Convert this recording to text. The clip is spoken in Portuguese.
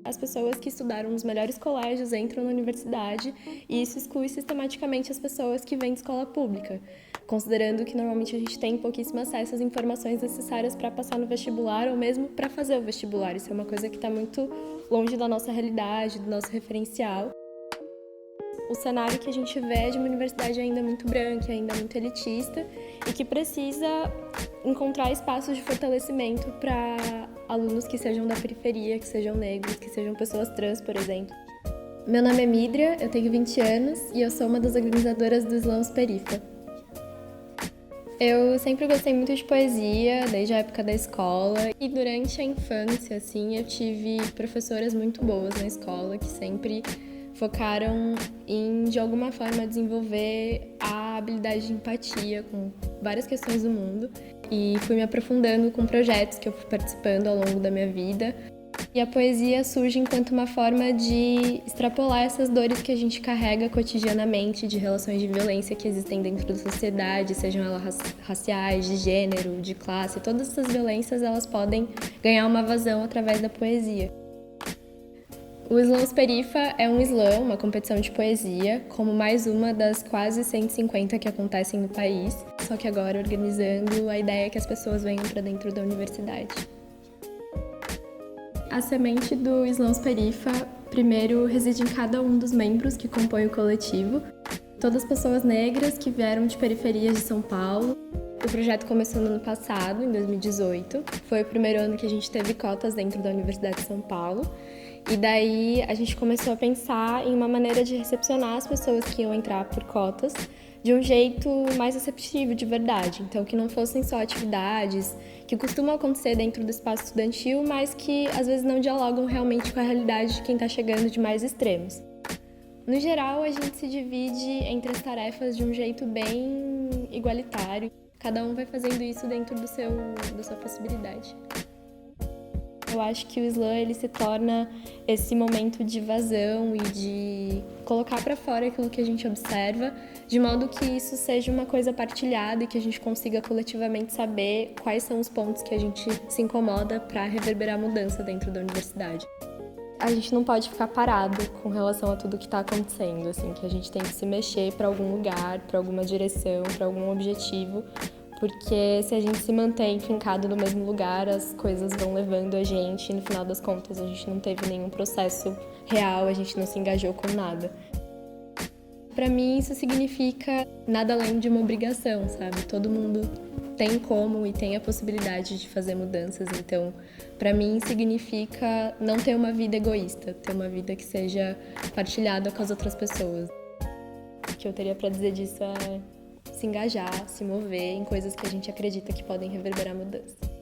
As pessoas que estudaram nos melhores colégios entram na universidade e isso exclui sistematicamente as pessoas que vêm de escola pública, considerando que normalmente a gente tem pouquíssimo acesso às informações necessárias para passar no vestibular ou mesmo para fazer o vestibular. Isso é uma coisa que está muito longe da nossa realidade, do nosso referencial. O cenário que a gente vê é de uma universidade ainda muito branca, ainda muito elitista e que precisa encontrar espaços de fortalecimento para alunos que sejam da periferia, que sejam negros, que sejam pessoas trans, por exemplo. Meu nome é Midria, eu tenho 20 anos e eu sou uma das organizadoras do Slams Perifa. Eu sempre gostei muito de poesia, desde a época da escola. E durante a infância, assim, eu tive professoras muito boas na escola que sempre focaram em, de alguma forma, desenvolver a habilidade de empatia com várias questões do mundo. E fui me aprofundando com projetos que eu fui participando ao longo da minha vida. E a poesia surge enquanto uma forma de extrapolar essas dores que a gente carrega cotidianamente, de relações de violência que existem dentro da sociedade, sejam elas raciais, de gênero, de classe. Todas essas violências elas podem ganhar uma vazão através da poesia. O Slams Perifa é um slam, uma competição de poesia, como mais uma das quase 150 que acontecem no país, só que agora organizando a ideia que as pessoas venham para dentro da universidade. A semente do Slams Perifa, primeiro, reside em cada um dos membros que compõem o coletivo, todas pessoas negras que vieram de periferias de São Paulo. O projeto começou no ano passado, em 2018. Foi o primeiro ano que a gente teve cotas dentro da Universidade de São Paulo. E daí a gente começou a pensar em uma maneira de recepcionar as pessoas que iam entrar por cotas de um jeito mais receptivo, de verdade. Então, que não fossem só atividades que costumam acontecer dentro do espaço estudantil, mas que às vezes não dialogam realmente com a realidade de quem está chegando de mais extremos. No geral, a gente se divide entre as tarefas de um jeito bem igualitário. Cada um vai fazendo isso dentro da sua possibilidade. Eu acho que o slam ele se torna esse momento de vazão e de colocar para fora aquilo que a gente observa, de modo que isso seja uma coisa partilhada e que a gente consiga coletivamente saber quais são os pontos que a gente se incomoda para reverberar mudança dentro da universidade. A gente não pode ficar parado com relação a tudo que está acontecendo, assim, que a gente tem que se mexer para algum lugar, para alguma direção, para algum objetivo, porque se a gente se mantém fincado no mesmo lugar, as coisas vão levando a gente e no final das contas a gente não teve nenhum processo real, a gente não se engajou com nada. Para mim isso significa nada além de uma obrigação, sabe? Todo mundo tem como e tem a possibilidade de fazer mudanças, então para mim significa não ter uma vida egoísta, ter uma vida que seja partilhada com as outras pessoas. O que eu teria para dizer disso é se engajar, se mover em coisas que a gente acredita que podem reverberar mudança.